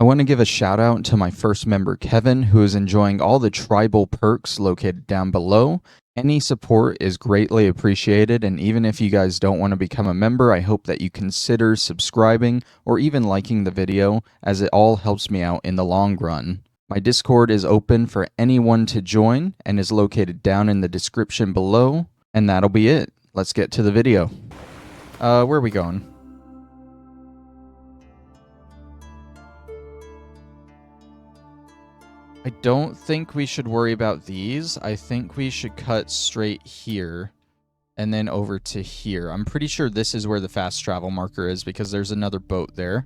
I want to give a shout out to my first member, Kevin, who is enjoying all the tribal perks located down below. Any support is greatly appreciated, and even if you guys don't want to become a member, I hope that you consider subscribing or even liking the video, as it all helps me out in the long run. My Discord is open for anyone to join and is located down in the description below, and that'll be it. Let's get to the video. Where are we going? I don't think we should worry about these. I think we should cut straight here and then over to here. I'm pretty sure this is where the fast travel marker is because there's another boat there.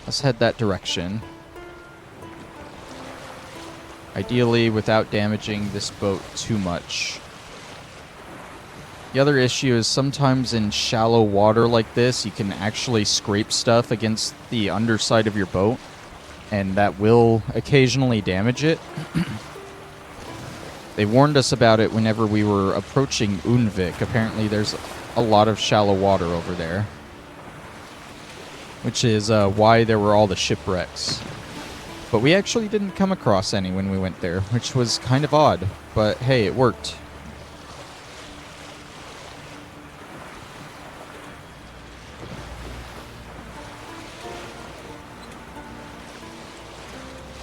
Let's head that direction. Ideally without damaging this boat too much. The other issue is sometimes in shallow water like this, you can actually scrape stuff against the underside of your boat, and that will occasionally damage it. They warned us about it whenever we were approaching Unvik. Apparently there's a lot of shallow water over there, which is why there were all the shipwrecks. But we actually didn't come across any when we went there, which was kind of odd, but hey, it worked.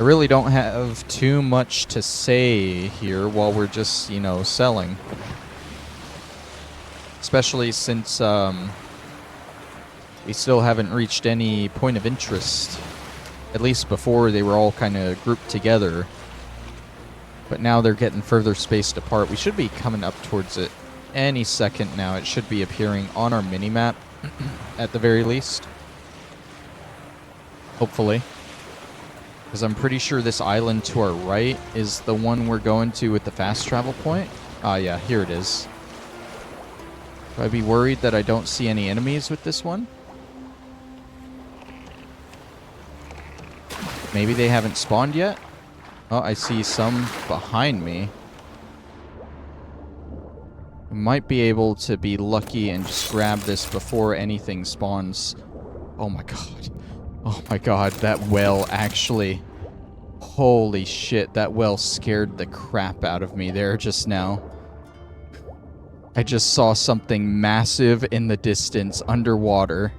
I really don't have too much to say here while we're just, selling. Especially since we still haven't reached any point of interest. At least before, they were all kind of grouped together. But now they're getting further spaced apart. We should be coming up towards it any second now. It should be appearing on our mini-map, at the very least. Hopefully. Because I'm pretty sure this island to our right is the one we're going to with the fast travel point. Ah, yeah, here it is. Should I be worried that I don't see any enemies with this one? Maybe they haven't spawned yet? Oh, I see some behind me. I might be able to be lucky and just grab this before anything spawns. Oh my god. Oh my god, that whale actually... Holy shit, that whale scared the crap out of me there just now. I just saw something massive in the distance underwater.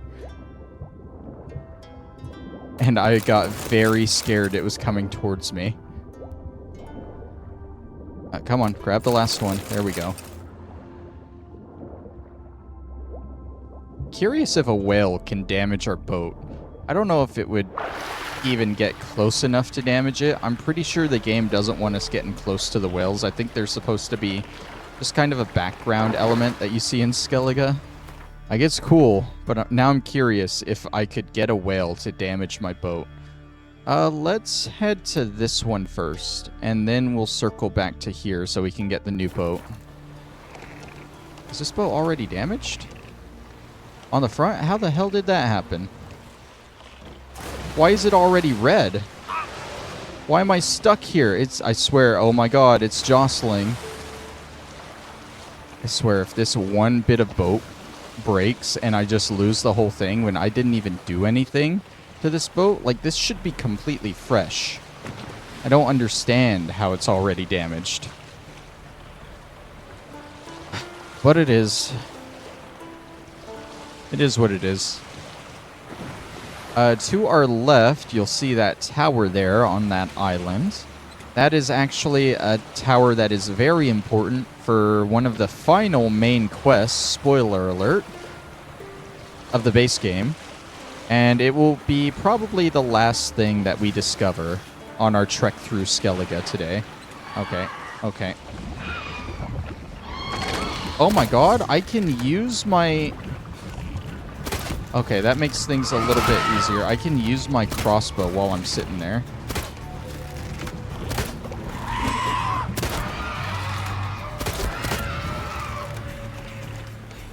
And I got very scared it was coming towards me. Come on, grab the last one. There we go. Curious if a whale can damage our boat. I don't know if it would even get close enough to damage it. I'm pretty sure the game doesn't want us getting close to the whales. I think they're supposed to be just kind of a background element that you see in Skellige. Like, it's cool, but now I'm curious if I could get a whale to damage my boat. Let's head to this one first, and then we'll circle back to here so we can get the new boat. Is this boat already damaged? On the front? How the hell did that happen? Why is it already red? Why am I stuck here? I swear, oh my god, it's jostling. I swear, if this one bit of boat breaks and I just lose the whole thing when I didn't even do anything to this boat, like, this should be completely fresh. I don't understand how it's already damaged. But it is. It is what it is. To our left, you'll see that tower there on that island. That is actually a tower that is very important for one of the final main quests, spoiler alert, of the base game. And it will be probably the last thing that we discover on our trek through Skellige today. Okay, okay. Oh my god, I can use my... Okay, that makes things a little bit easier. I can use my crossbow while I'm sitting there.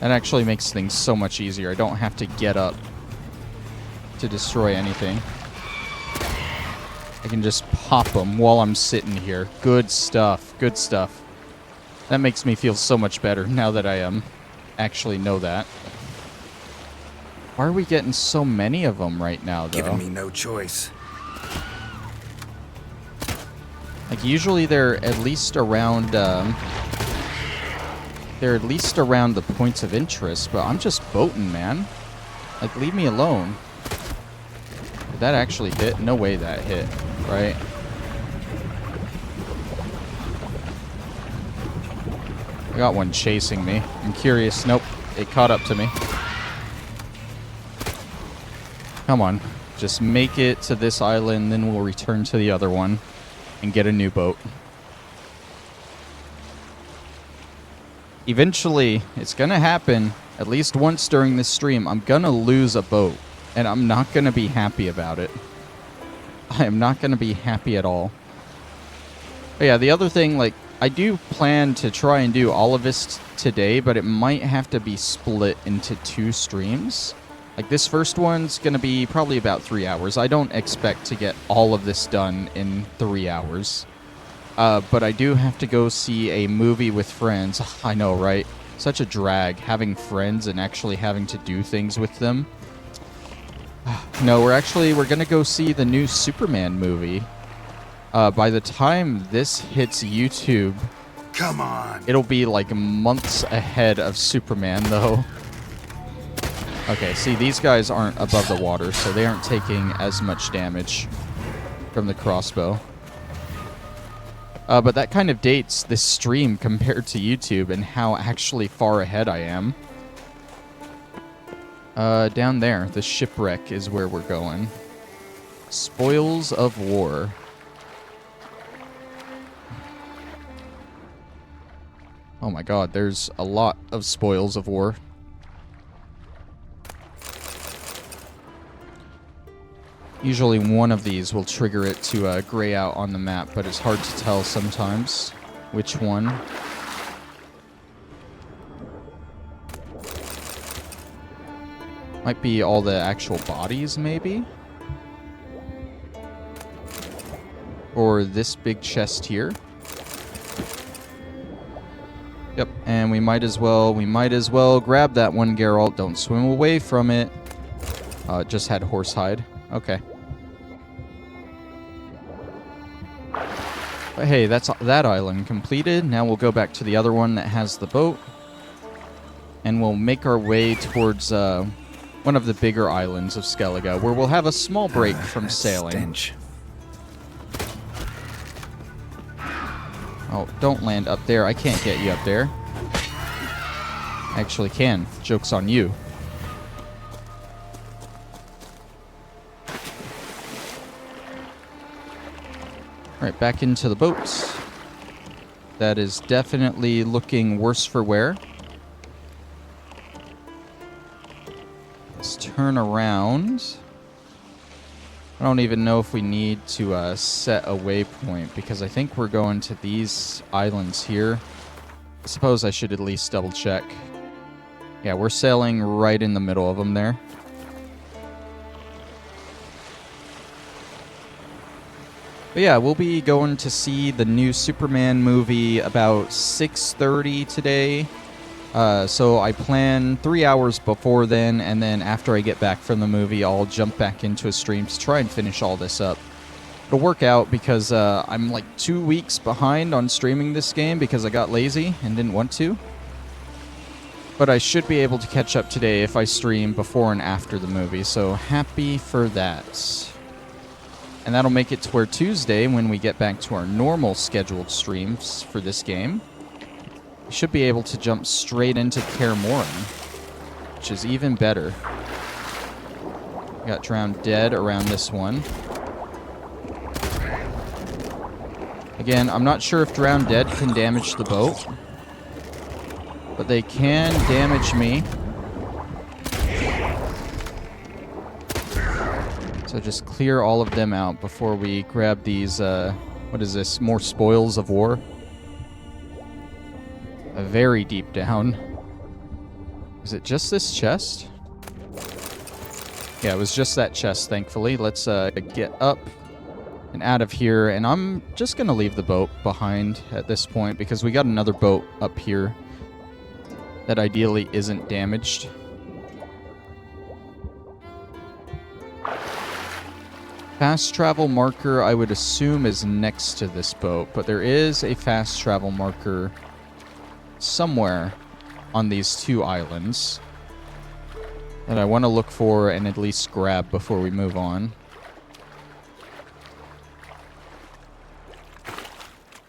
That actually makes things so much easier. I don't have to get up to destroy anything. I can just pop them while I'm sitting here. Good stuff. Good stuff. That makes me feel so much better now that I actually know that. Why are we getting so many of them right now, though? Giving me no choice. Like, usually they're at least around, the points of interest, but I'm just boating, man. Like, leave me alone. Did that actually hit? No way that hit, right? I got one chasing me. I'm curious. Nope. It caught up to me. Come on. Just make it to this island, then we'll return to the other one and get a new boat. Eventually, it's going to happen. At least once during this stream, I'm going to lose a boat. And I'm not going to be happy about it. I am not going to be happy at all. But yeah, the other thing, like, I do plan to try and do all of this today, but it might have to be split into 2 streams. Like, this first one's going to be probably about 3 hours. I don't expect to get all of this done in 3 hours. But I do have to go see a movie with friends. I know, right? Such a drag, having friends and actually having to do things with them. No, we're going to go see the new Superman movie. By the time this hits YouTube, come on, it'll be like months ahead of Superman, though. Okay, see, these guys aren't above the water, so they aren't taking as much damage from the crossbow. But that kind of dates this stream compared to YouTube and how actually far ahead I am. Down there, the shipwreck is where we're going. Spoils of war. Oh my god, there's a lot of spoils of war. Usually one of these will trigger it to gray out on the map, but it's hard to tell sometimes which one. Might be all the actual bodies, maybe? Or this big chest here. Yep, and we might as well grab that one, Geralt. Don't swim away from it. It just had horsehide. Okay. But hey, that's that island completed. Now we'll go back to the other one that has the boat. And we'll make our way towards one of the bigger islands of Skellige, where we'll have a small break from sailing. Stench. Oh, don't land up there. I can't get you up there. I actually can. Joke's on you. Alright, back into the boats. That is definitely looking worse for wear. Let's turn around. I don't even know if we need to set a waypoint, because I think we're going to these islands here. I suppose I should at least double check. Yeah, we're sailing right in the middle of them there. But yeah, we'll be going to see the new Superman movie about 6:30 today. So I plan 3 hours before then, and then after I get back from the movie, I'll jump back into a stream to try and finish all this up. It'll work out because I'm like 2 weeks behind on streaming this game because I got lazy and didn't want to. But I should be able to catch up today if I stream before and after the movie, so happy for that. And that'll make it to where Tuesday, when we get back to our normal scheduled streams for this game, we should be able to jump straight into Kaer Morhen, which is even better. Got drowned dead around this one. Again, I'm not sure if drowned dead can damage the boat, but they can damage me. So just clear all of them out before we grab these, what is this, more spoils of war? Very deep down. Is it just this chest? Yeah, it was just that chest, thankfully. Let's get up and out of here. And I'm just going to leave the boat behind at this point, because we got another boat up here that ideally isn't damaged. Fast travel marker, I would assume, is next to this boat, but there is a fast travel marker somewhere on these two islands that I want to look for and at least grab before we move on.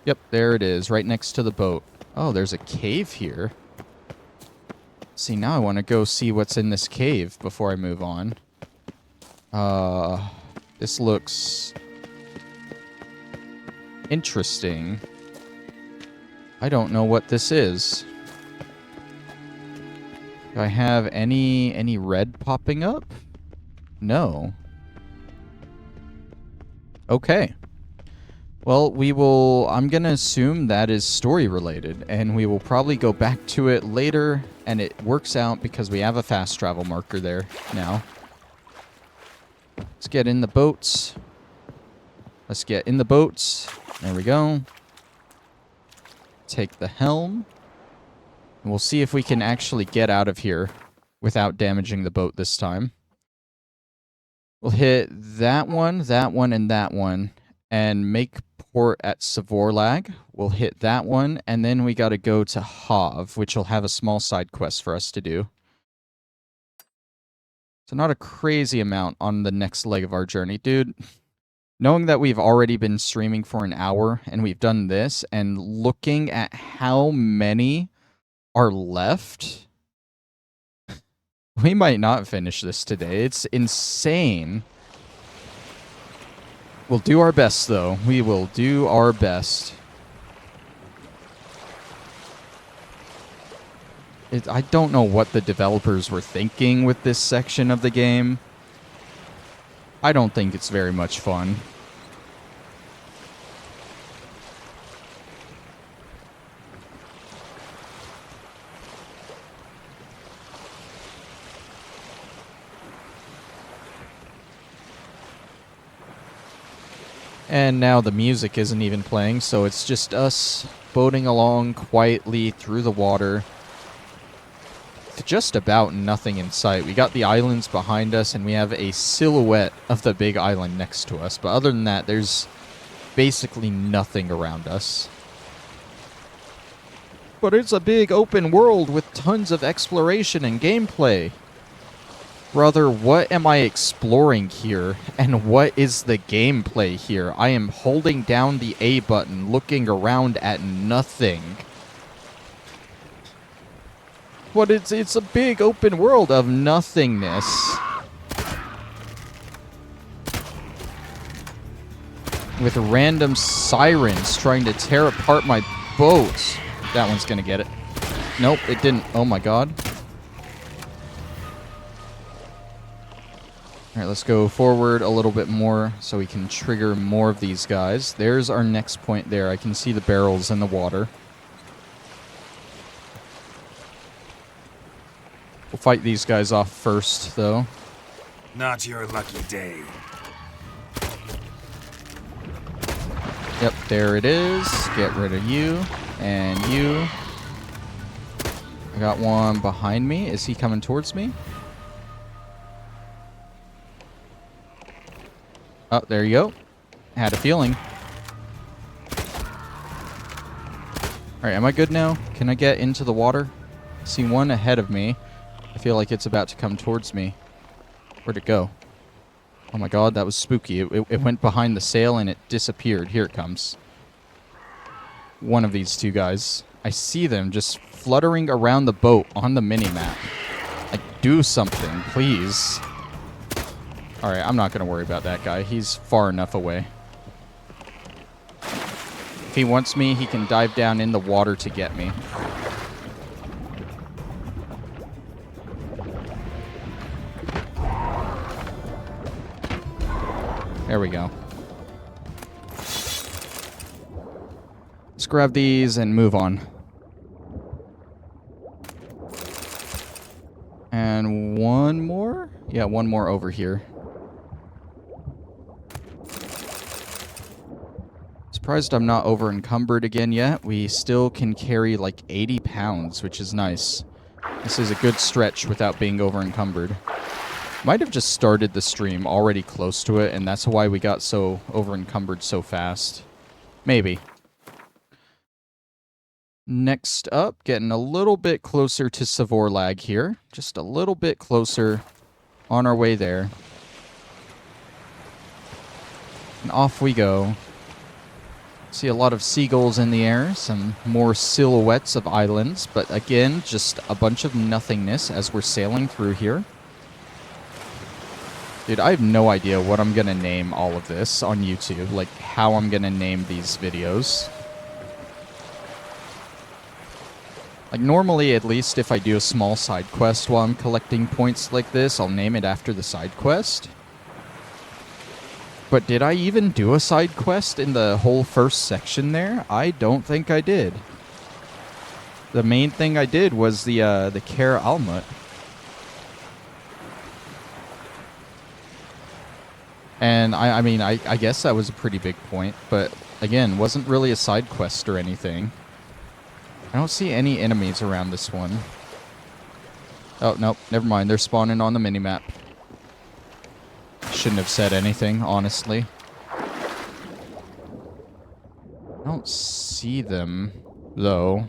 Yep, there it is, right next to the boat. Oh, there's a cave here. See, now I want to go see what's in this cave before I move on. This looks interesting. I don't know what this is. Do I have any red popping up? No. Okay. Well, I'm going to assume that is story related, and we will probably go back to it later, and it works out because we have a fast travel marker there now. Let's get in the boats. Let's get in the boats. There we go. Take the helm. And we'll see if we can actually get out of here without damaging the boat this time. We'll hit that one, and that one, and make port at Savorlag. We'll hit that one, and then we got to go to Hav, which will have a small side quest for us to do. So not a crazy amount on the next leg of our journey. Dude, knowing that we've already been streaming for an hour and we've done this, and looking at how many are left, we might not finish this today. It's insane. We'll do our best, though. We will do our best. I don't know what the developers were thinking with this section of the game. I don't think it's very much fun. And now the music isn't even playing, so it's just us boating along quietly through the water. Just about nothing in sight. We got the islands behind us, and we have a silhouette of the big island next to us. But other than that, there's basically nothing around us. But it's a big open world with tons of exploration and gameplay. Brother, what am I exploring here? And what is the gameplay here? I am holding down the A button, looking around at nothing. But it's a big open world of nothingness. With random sirens trying to tear apart my boat. That one's gonna get it. Nope, it didn't. Oh my god. Alright, let's go forward a little bit more so we can trigger more of these guys. There's our next point there. I can see the barrels in the water. We'll fight these guys off first, though. Not your lucky day. Yep, there it is. Get rid of you. And you. I got one behind me. Is he coming towards me? Oh, there you go. Had a feeling. Alright, am I good now? Can I get into the water? See one ahead of me. I feel like it's about to come towards me. Where'd it go? Oh my god, that was spooky. It went behind the sail and it disappeared. Here it comes. One of these two guys. I see them just fluttering around the boat on the mini-map. Like, do something, please. Alright, I'm not going to worry about that guy. He's far enough away. If he wants me, he can dive down in the water to get me. There we go. Let's grab these and move on. And one more? Yeah, one more over here. Surprised I'm not over encumbered again yet. We still can carry like 80 pounds, which is nice. This is a good stretch without being over encumbered. Might have just started the stream already close to it, and that's why we got so over-encumbered so fast. Maybe. Next up, getting a little bit closer to Savorlag here. Just a little bit closer on our way there. And off we go. See a lot of seagulls in the air, some more silhouettes of islands, but again, just a bunch of nothingness as we're sailing through here. Dude, I have no idea what I'm gonna name all of this on YouTube, like how I'm gonna name these videos. Like normally, at least if I do a small side quest while I'm collecting points like this, I'll name it after the side quest. But did I even do a side quest in the whole first section there? I don't think I did. The main thing I did was the Kara Almut. And I mean, I guess that was a pretty big point, but again, wasn't really a side quest or anything. I don't see any enemies around this one. Oh, nope, never mind. They're spawning on the minimap. Shouldn't have said anything, honestly. I don't see them, though.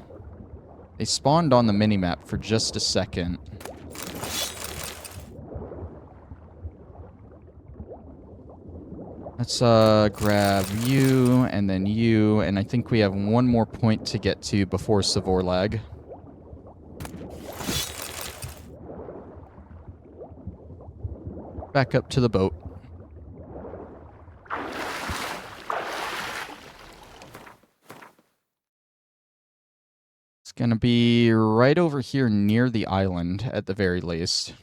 They spawned on the minimap for just a second. Let's grab you, and then you, and I think we have one more point to get to before Savorlag. Back up to the boat. It's gonna be right over here near the island, at the very least.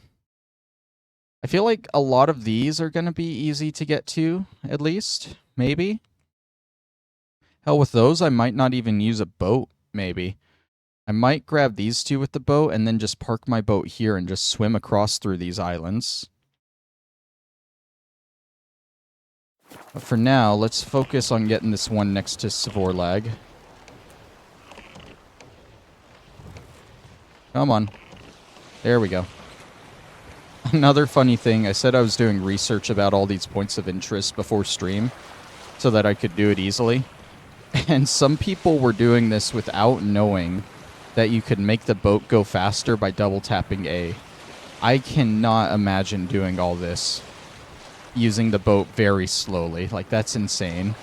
I feel like a lot of these are gonna be easy to get to, at least. Maybe. Hell, with those, I might not even use a boat, maybe. I might grab these two with the boat, and then just park my boat here and just swim across through these islands. But for now, let's focus on getting this one next to Savorlag. Come on. There we go. Another funny thing, I said I was doing research about all these points of interest before stream so that I could do it easily. And some people were doing this without knowing that you could make the boat go faster by double tapping A. I cannot imagine doing all this using the boat very slowly. Like, that's insane.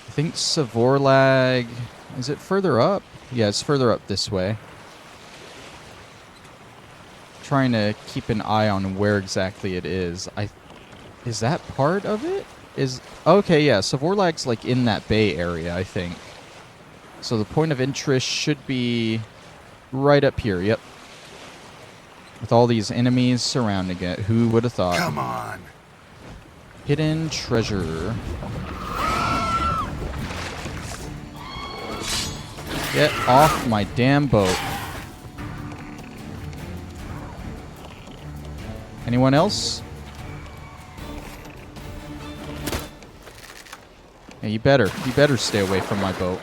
I think Savorlag... Is it further up? Yeah, it's further up this way. Trying to keep an eye on where exactly it is. Is that part of it? Okay, yeah, Savorlag's like in that bay area, I think. So the point of interest should be right up here, yep. With all these enemies surrounding it. Who would have thought? Come on. Hidden treasure. Get off my damn boat. Anyone else? Yeah, you better stay away from my boat.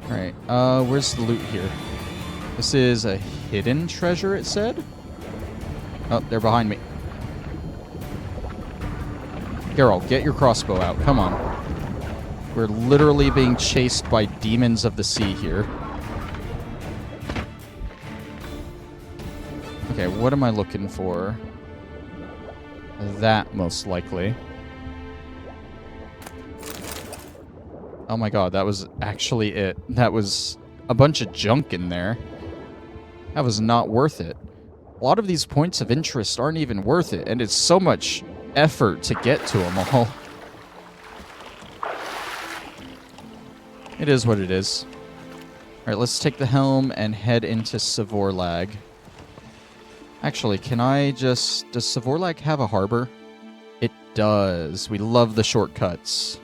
Alright, where's the loot here? This is a hidden treasure, it said? Oh, they're behind me. Geralt, get your crossbow out, come on. We're literally being chased by demons of the sea here. Okay, what am I looking for? That, most likely. Oh my god, that was actually it. That was a bunch of junk in there. That was not worth it. A lot of these points of interest aren't even worth it, and it's so much effort to get to them all. It is what it is. Alright, let's take the helm and head into Savorlag. Actually, can I just... Does Savorlag have a harbor? It does. We love the shortcuts.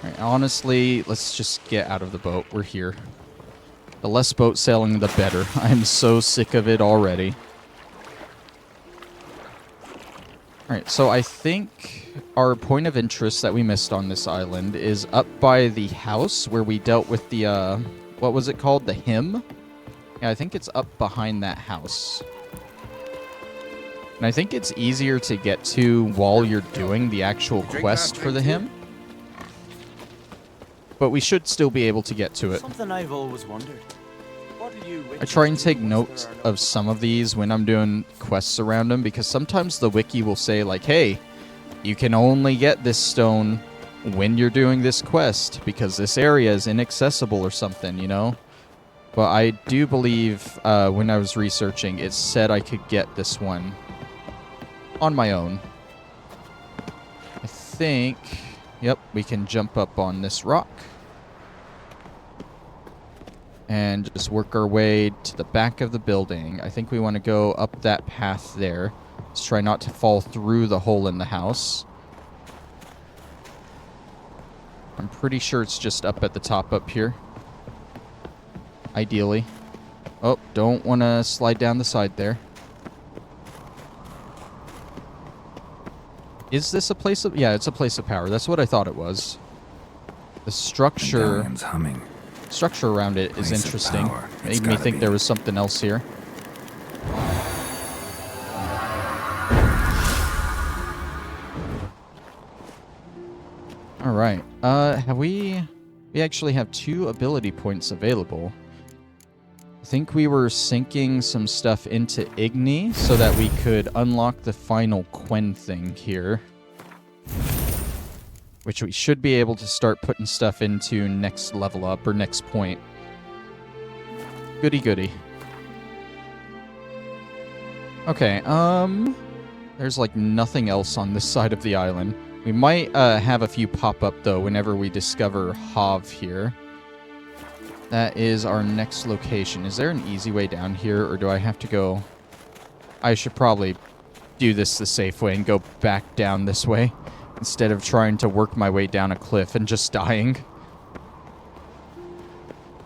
Alright, honestly, let's just get out of the boat. We're here. The less boat sailing, the better. I'm so sick of it already. Alright, so I think our point of interest that we missed on this island is up by the house where we dealt with the, what was it called? The hymn? Yeah, I think it's up behind that house. And I think it's easier to get to while you're doing the actual quest for the hymn. But we should still be able to get to it. Something I've always wondered. What do you I try and take note of some of these when I'm doing quests around them, because sometimes the wiki will say, like, hey, you can only get this stone when you're doing this quest because this area is inaccessible or something, you know? But I do believe when I was researching, it said I could get this one on my own. I think, yep, we can jump up on this rock and just work our way to the back of the building. I think we want to go up that path there. Let's try not to fall through the hole in the house. I'm pretty sure it's just up at the top up here. Ideally. Oh, don't want to slide down the side there. Is this a place of... Yeah, it's a place of power. That's what I thought it was. The structure... Medallion's humming. Structure around it is Place of interesting. power. It's Made me gotta think be. there was something else here. Alright. Have we... We actually have 2 ability points available. I think we were sinking some stuff into Igni so that we could unlock the final Quen thing here. Which we should be able to start putting stuff into next level up, or next point. Goody goody. Okay, there's like nothing else on this side of the island. We might have a few pop up though whenever we discover Hav here. That is our next location. Is there an easy way down here, or do I have to go... I should probably do this the safe way and go back down this way, instead of trying to work my way down a cliff and just dying.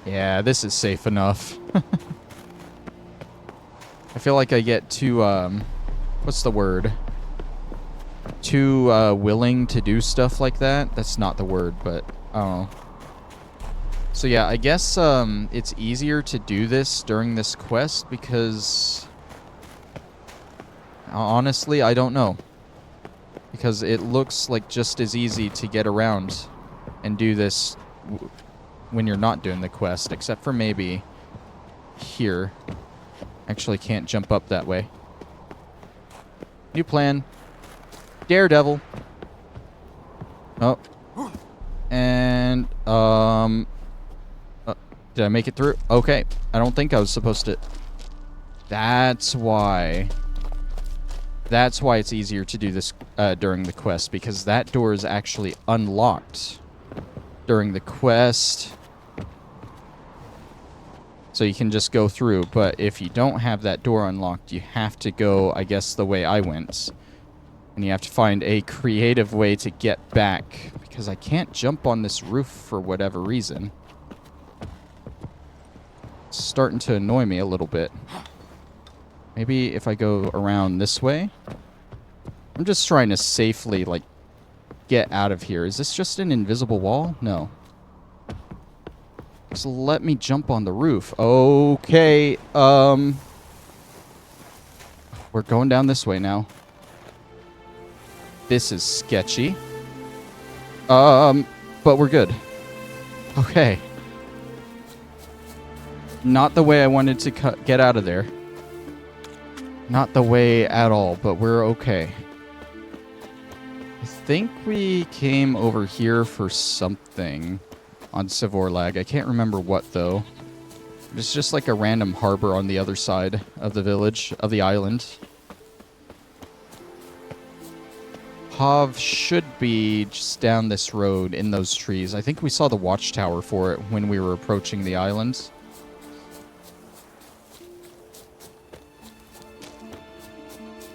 Yeah, this is safe enough. I feel like I get too, what's the word? Too, willing to do stuff like that. That's not the word, but, I don't know. So yeah, I guess, it's easier to do this during this quest because... Honestly, I don't know. Because it looks like just as easy to get around and do this when you're not doing the quest, except for maybe here. Actually can't jump up that way. New plan. Daredevil. Oh. And, did I make it through? Okay. I don't think I was supposed to... That's why. That's why it's easier to do this during the quest, because that door is actually unlocked during the quest. So you can just go through, but if you don't have that door unlocked, you have to go, I guess, the way I went. And you have to find a creative way to get back, because I can't jump on this roof for whatever reason. It's starting to annoy me a little bit. Maybe if I go around this way. I'm just trying to safely, like, get out of here. Is this just an invisible wall? No. Just let me jump on the roof. Okay, we're going down this way now. This is sketchy. But we're good. Okay. Not the way I wanted to get out of there. Not the way at all, but we're okay. I think we came over here for something on Sivorlag. I can't remember what, though. It's just like a random harbor on the other side of the village, of the island. Hav should be just down this road in those trees. I think we saw the watchtower for it when we were approaching the island.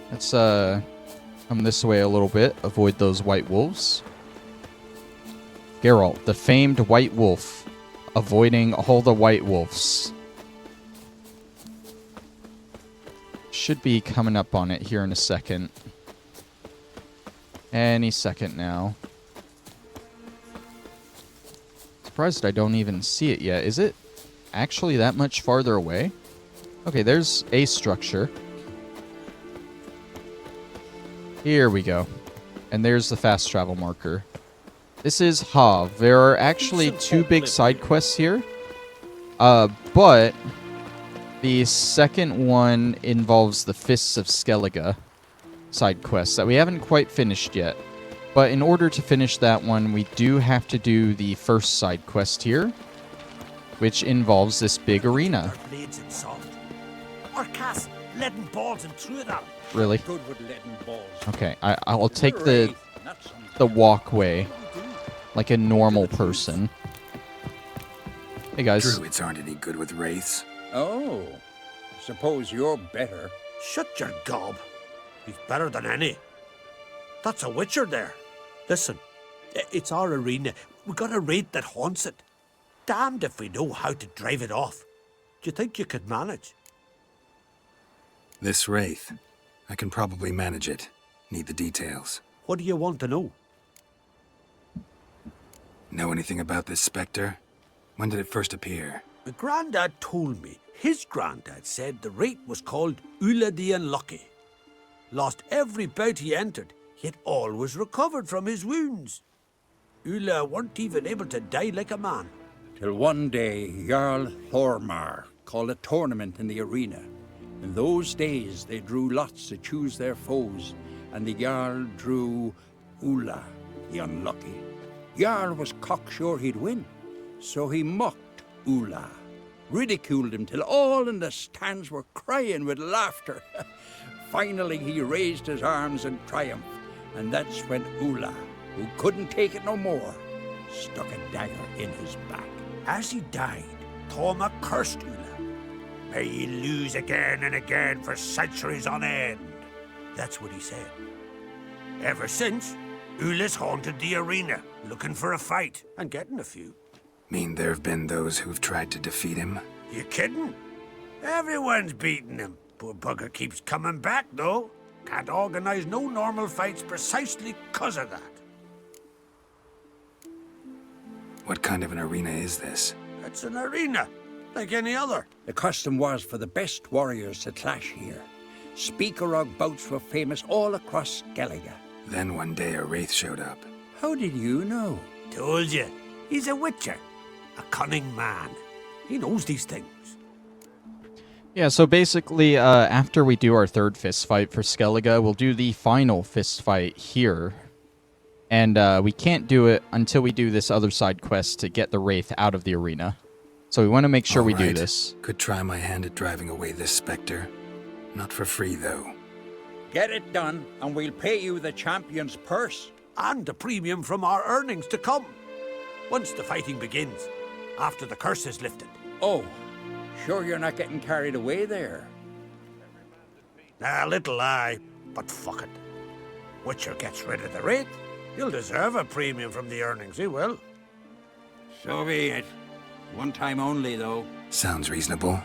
Let's come this way a little bit. Avoid those white wolves. Geralt, the famed white wolf. Avoiding all the white wolves. Should be coming up on it here in a second. Any second now. Surprised I don't even see it yet. Is it actually that much farther away? Okay, there's a structure. Here we go. And there's the fast travel marker. This is Hav. There are actually 2 big side quests here. But the second one involves the Fists of Skellige side quest that we haven't quite finished yet. But in order to finish that one, we do have to do the first side quest here, which involves this big arena. Blades and salt. Or cast leaden balls and threw it out. Really? Good with leaden balls. Okay, I'll take the walkway like a normal person. Hey guys. Druids aren't any good with wraiths. Oh, suppose you're better. Shut your gob. He's better than any. That's a witcher there. Listen, it's our arena. We got a wraith that haunts it. Damned if we know how to drive it off. Do you think you could manage? This wraith. I can probably manage it. Need the details. What do you want to know? Know anything about this spectre? When did it first appear? My granddad told me his granddad said the wraith was called Ulla the Unlucky. Lost every bout he entered, yet always recovered from his wounds. Ulla weren't even able to die like a man. Till one day, Jarl Thormar called a tournament in the arena. In those days, they drew lots to choose their foes, and the Jarl drew Ulla, the Unlucky. Jarl was cocksure he'd win, so he mocked Ulla, ridiculed him till all in the stands were crying with laughter. Finally, he raised his arms in triumph, and that's when Ulla, who couldn't take it no more, stuck a dagger in his back. As he died, Thorma cursed Ulla. May ye lose again and again for centuries on end. That's what he said. Ever since, Ulla's haunted the arena, looking for a fight, and getting a few. Mean there have been those who've tried to defeat him? You kidding? Everyone's beating him. Poor bugger keeps coming back, though. Can't organize no normal fights precisely 'cause of that. What kind of an arena is this? It's an arena, like any other. The custom was for the best warriors to clash here. Speakerog bouts were famous all across Skellige. Then one day a wraith showed up. How did you know? Told you, he's a witcher. A cunning man. He knows these things. Yeah, so basically, after we do our third fist fight for Skellige, we'll do the final fist fight here. And we can't do it until we do this other side quest to get the wraith out of the arena. So we want to make sure we do this. Could try my hand at driving away this spectre. Not for free, though. Get it done, and we'll pay you the champion's purse. And a premium from our earnings to come. Once the fighting begins, after the curse is lifted. Oh, sure you're not getting carried away there? A little lie, but fuck it. Witcher gets rid of the wraith. He'll deserve a premium from the earnings, he will. So be it. One time only, though. Sounds reasonable.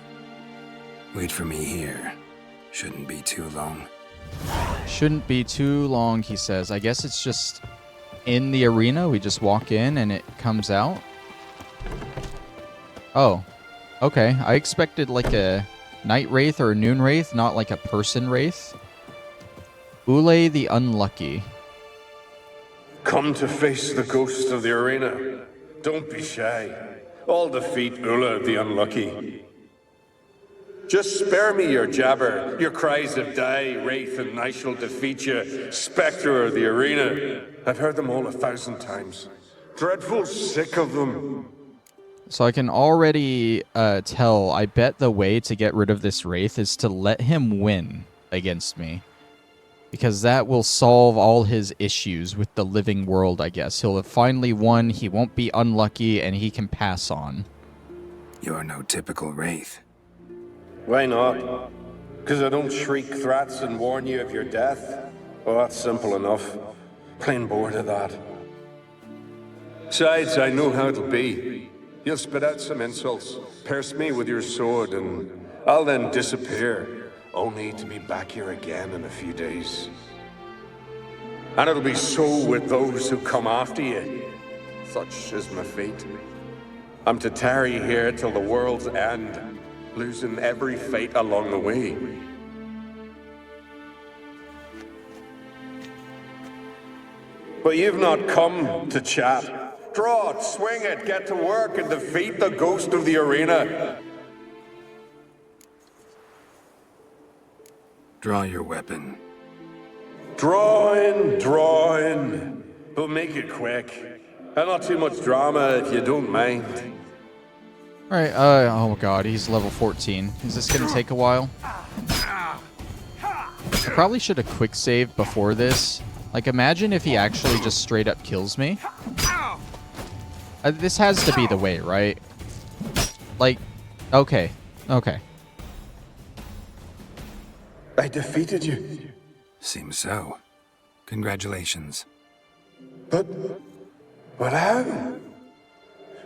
Wait for me here. Shouldn't be too long. Shouldn't be too long, he says. I guess it's just in the arena. We just walk in and it comes out. Oh, okay. I expected like a night wraith or a noon wraith, not like a person wraith. Ule the Unlucky. Come to face the ghost of the arena. Don't be shy. I'll defeat Ulla the Unlucky. Just spare me your jabber, your cries of die, wraith, and I shall defeat you, spectre of the arena. I've heard them all 1,000 times. Dreadful sick of them. So I can already tell, I bet the way to get rid of this wraith is to let him win against me. Because that will solve all his issues with the living world, I guess. He'll have finally won, he won't be unlucky, and he can pass on. You're no typical wraith. Why not? Because I don't shriek threats and warn you of your death? Well, that's simple enough. Plain bored of that. Besides, I know how it'll be. You'll spit out some insults, pierce me with your sword, and I'll then disappear, only to be back here again in a few days. And it'll be so with those who come after you. Such is my fate. I'm to tarry here till the world's end, losing every fight along the way. But you've not come to chat. Draw it, swing it, get to work, and defeat the ghost of the arena. Draw your weapon. Drawing. But make it quick. And not too much drama if you don't mind. Alright, oh god, he's level 14. Is this gonna take a while? I probably should have quick saved before this. Like, imagine if he actually just straight up kills me. This has to be the way, right? Like, okay. I defeated you. Seems so. Congratulations. But how?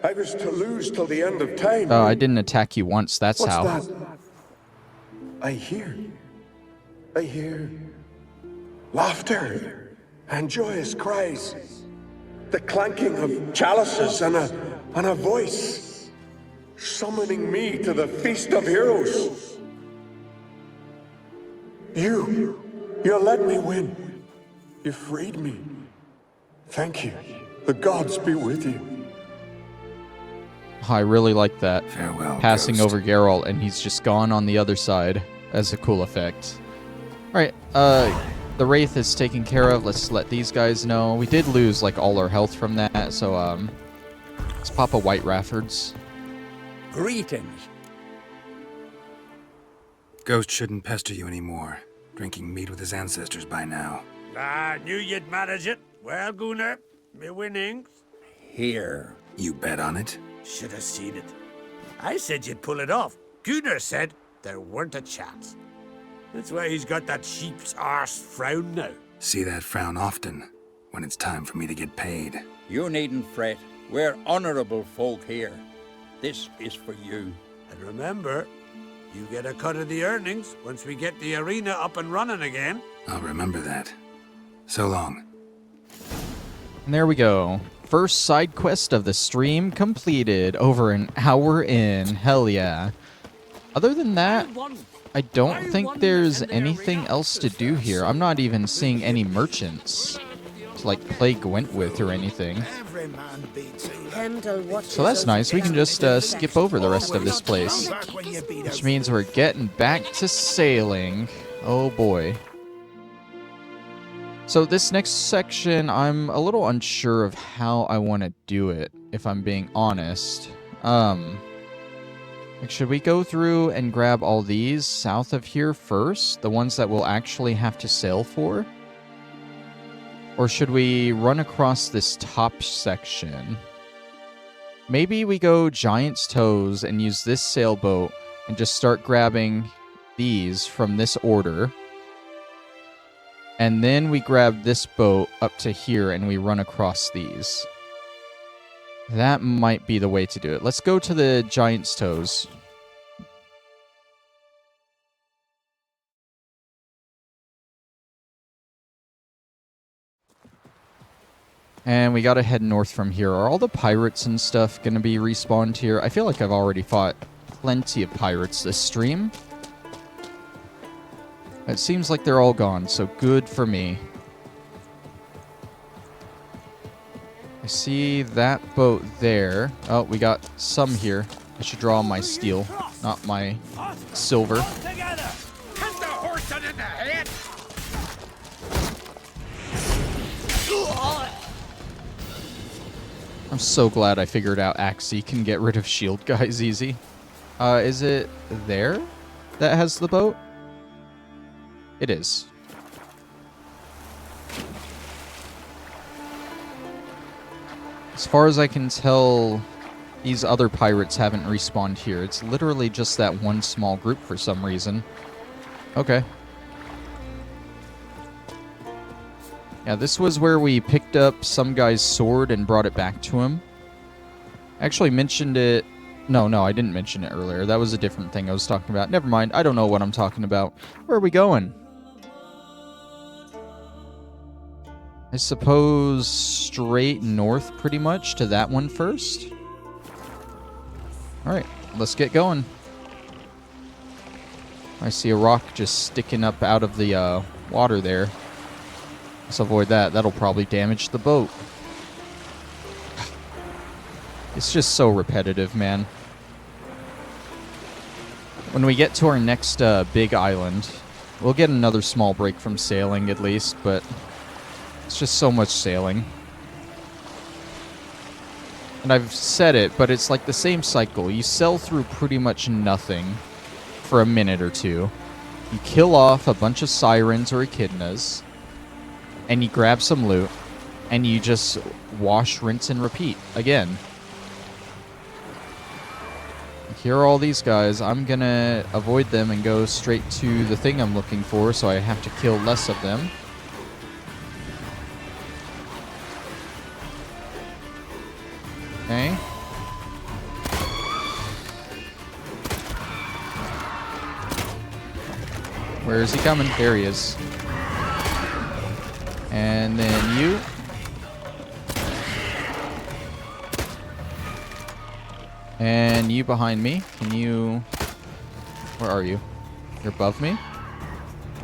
I was to lose till the end of time. Oh, I didn't attack you once, that's What's how. that? I hear laughter and joyous cries, the clanking of chalices and a voice summoning me to the feast of heroes. You let me win. You freed me. Thank you. The gods be with you. I really like that. Farewell, Passing ghost. over Geralt, and he's just gone on the other side as a cool effect. Alright, the Wraith is taken care of. Let's let these guys know. We did lose, like, all our health from that, so, let's pop a White Raffords. Greetings. Ghost shouldn't pester you anymore. Drinking meat with his ancestors by now. I knew you'd manage it. Well, Gunnar, me winnings. Here. You bet on it? Should have seen it. I said you'd pull it off. Gunnar said there weren't a chance. That's why he's got that sheep's arse frown now. See that frown often, when it's time for me to get paid. You needn't fret. We're honorable folk here. This is for you. And remember, you get a cut of the earnings once we get the arena up and running again. I'll remember that. So long. And there we go. First side quest of the stream completed. Over an hour in. Hell yeah. Other than that, I don't think there's anything else to do here. I'm not even seeing any merchants to, like, play Gwent with or anything. So that's nice. We can just skip over the rest of this place. Which means we're getting back to sailing. Oh boy. So this next section, I'm a little unsure of how I want to do it, if I'm being honest. Like, should we go through and grab all these south of here first? The ones that we'll actually have to sail for? Or should we run across this top section? Maybe we go Giant's Toes and use this sailboat and just start grabbing these from this order. And then we grab this boat up to here and we run across these. That might be the way to do it. Let's go to the Giant's Toes. And we gotta head north from here. Are all the pirates and stuff gonna be respawned here? I feel like I've already fought plenty of pirates this stream. It seems like they're all gone, so good for me. I see that boat there. Oh, we got some here. I should draw my steel, not my silver. Together! Hit the horse in the head! I'm so glad I figured out Axie can get rid of shield guys easy. Is it there that has the boat? It is. As far as I can tell, these other pirates haven't respawned here. It's literally just that one small group for some reason. Okay. Yeah, this was where we picked up some guy's sword and brought it back to him. I actually mentioned it... No, I didn't mention it earlier. That was a different thing I was talking about. Never mind. I don't know what I'm talking about. Where are we going? I suppose straight north pretty much to that one first. Alright, let's get going. I see a rock just sticking up out of the water there. Let's avoid that. That'll probably damage the boat. It's just so repetitive, man. When we get to our next big island, we'll get another small break from sailing at least, but it's just so much sailing. And I've said it, but it's like the same cycle. You sail through pretty much nothing for a minute or two. You kill off a bunch of sirens or echidnas, and you grab some loot, and you just wash, rinse, and repeat again. Here are all these guys. I'm gonna avoid them and go straight to the thing I'm looking for, so I have to kill less of them. Okay. Where is he coming? There he is. And then you. And you behind me. Can you... Where are you? You're above me?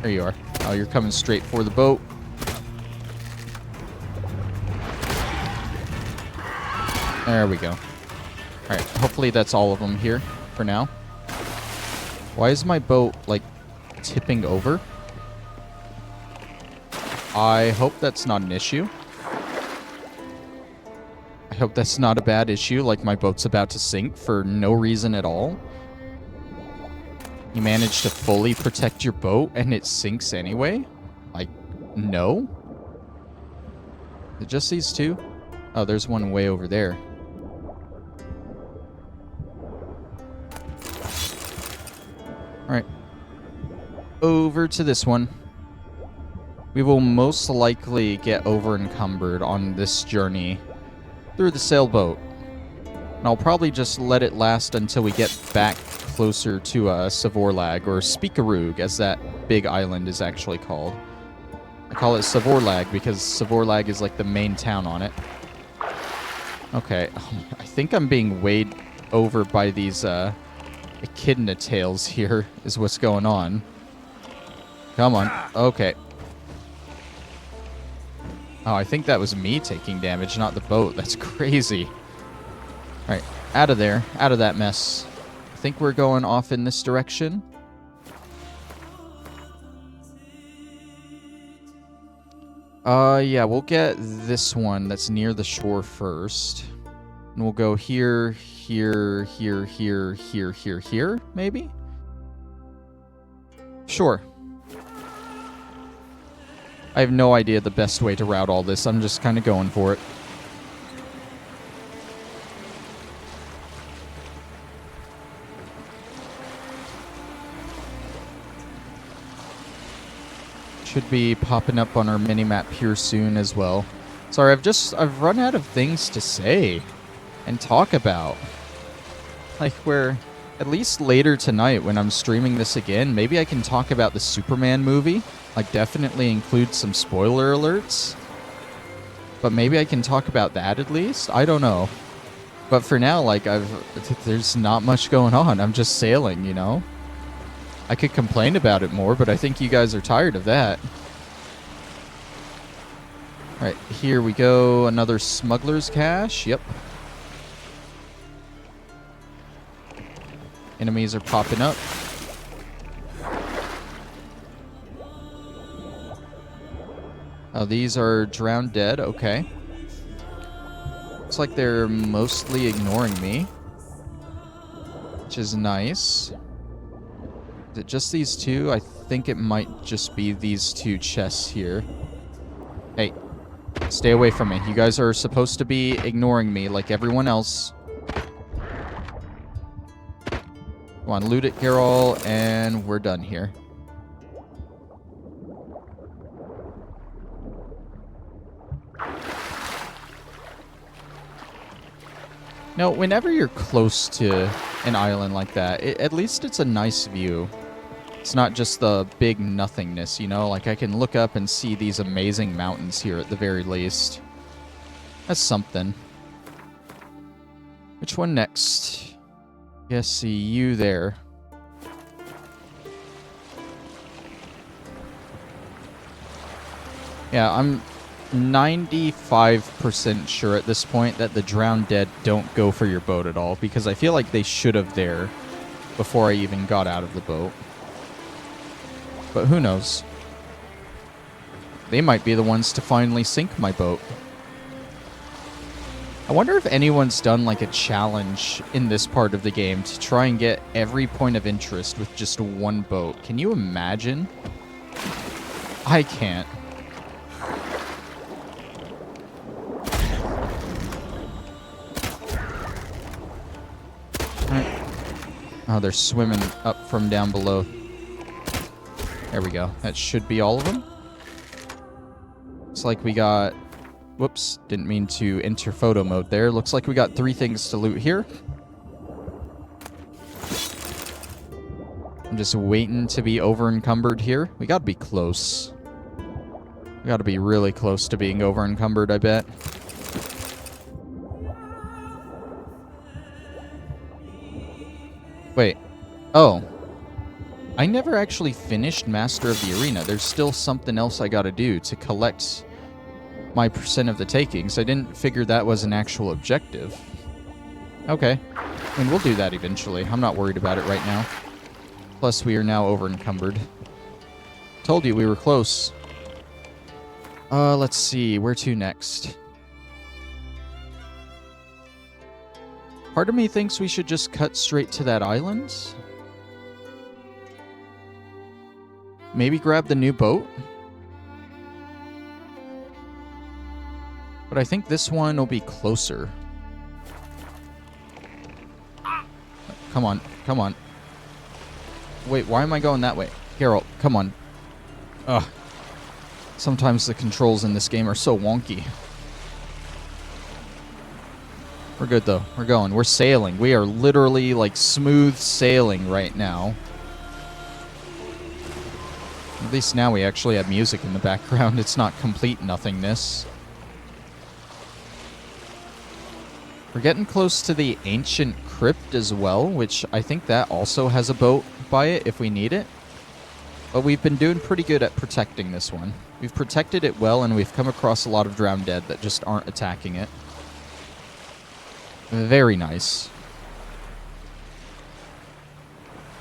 There you are. Oh, you're coming straight for the boat. There we go. Alright, hopefully that's all of them here for now. Why is my boat, like, tipping over? I hope that's not an issue. I hope that's not a bad issue, like my boat's about to sink for no reason at all. You managed to fully protect your boat and it sinks anyway? Like, no? Is it just these two? Oh, there's one way over there. Alright. Over to this one. We will most likely get over encumbered on this journey through the sailboat. And I'll probably just let it last until we get back closer to Savorlag, or Speakerug, as that big island is actually called. I call it Savorlag because Savorlag is like the main town on it. Okay, I think I'm being weighed over by these echidna tails here, is what's going on. Come on. Okay. Oh, I think that was me taking damage, not the boat. That's crazy. Alright, out of there. Out of that mess. I think we're going off in this direction. Yeah, we'll get this one that's near the shore first. And we'll go here, here, here, here, here, here, here, maybe? Sure. I have no idea the best way to route all this. I'm just kind of going for it. Should be popping up on our mini-map here soon as well. Sorry, I've run out of things to say and talk about. Like, where at least later tonight when I'm streaming this again, maybe I can talk about the Superman movie. Like, definitely include some spoiler alerts. But maybe I can talk about that at least? I don't know. But for now, like, there's not much going on. I'm just sailing, you know? I could complain about it more, but I think you guys are tired of that. Alright, here we go. Another smuggler's cache. Yep. Enemies are popping up. Oh, these are drowned dead. Okay. Looks like they're mostly ignoring me, which is nice. Is it just these two? I think it might just be these two chests here. Hey, stay away from me. You guys are supposed to be ignoring me like everyone else. Come on, loot it, Carol, and we're done here. No, whenever you're close to an island like that, at least it's a nice view. It's not just the big nothingness, you know? Like, I can look up and see these amazing mountains here at the very least. That's something. Which one next? Yes, see you there. Yeah, I'm 95% sure at this point that the Drowned Dead don't go for your boat at all, because I feel like they should have there before I even got out of the boat. But who knows? They might be the ones to finally sink my boat. I wonder if anyone's done like a challenge in this part of the game to try and get every point of interest with just one boat. Can you imagine? I can't. Oh, they're swimming up from down below. There we go. That should be all of them. Looks like we got... Whoops, didn't mean to enter photo mode there. Looks like we got 3 things to loot here. I'm just waiting to be over-encumbered here. We gotta be close. We gotta be really close to being over-encumbered, I bet. Wait. Oh. I never actually finished Master of the Arena. There's still something else I gotta do to collect my percent of the takings. I didn't figure that was an actual objective. Okay. I mean, we'll do that eventually. I'm not worried about it right now. Plus, we are now over-encumbered. Told you we were close. Let's see. Where to next? Part of me thinks we should just cut straight to that island. Maybe grab the new boat. But I think this one will be closer. Come on, come on. Wait, why am I going that way? Geralt, come on. Ugh. Sometimes the controls in this game are so wonky. We're good, though. We're going. We're sailing. We are literally, like, smooth sailing right now. At least now we actually have music in the background. It's not complete nothingness. We're getting close to the ancient crypt as well, which I think that also has a boat by it if we need it. But we've been doing pretty good at protecting this one. We've protected it well, and we've come across a lot of Drowned Dead that just aren't attacking it. Very nice.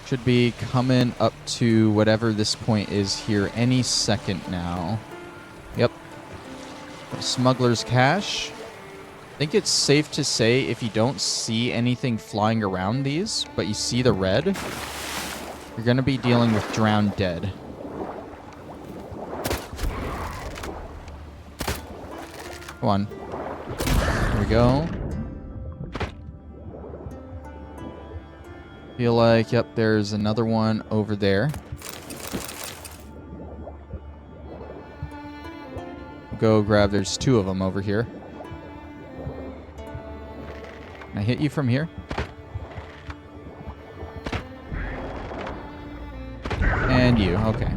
Should be coming up to whatever this point is here any second now. Yep. Smuggler's Cache. I think it's safe to say if you don't see anything flying around these, but you see the red, you're going to be dealing with Drowned Dead. Come on. There we go. Feel like, yep, there's another one over there. Go grab, there's 2 of them over here. Can I hit you from here? And you, okay.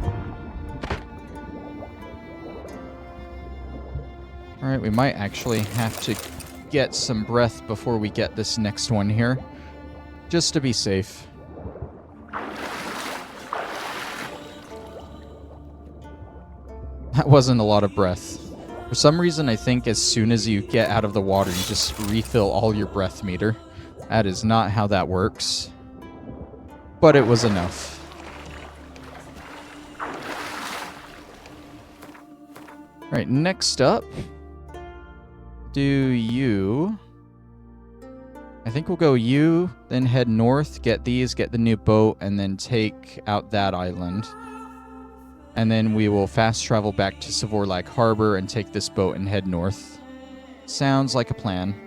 Alright, we might actually have to get some breath before we get this next one here. Just to be safe. That wasn't a lot of breath. For some reason, I think as soon as you get out of the water, you just refill all your breath meter. That is not how that works. But it was enough. Alright, next up. Do you... I think we'll go you, then head north, get these, get the new boat, and then take out that island. And then we will fast travel back to Savorlag Harbor and take this boat and head north. Sounds like a plan.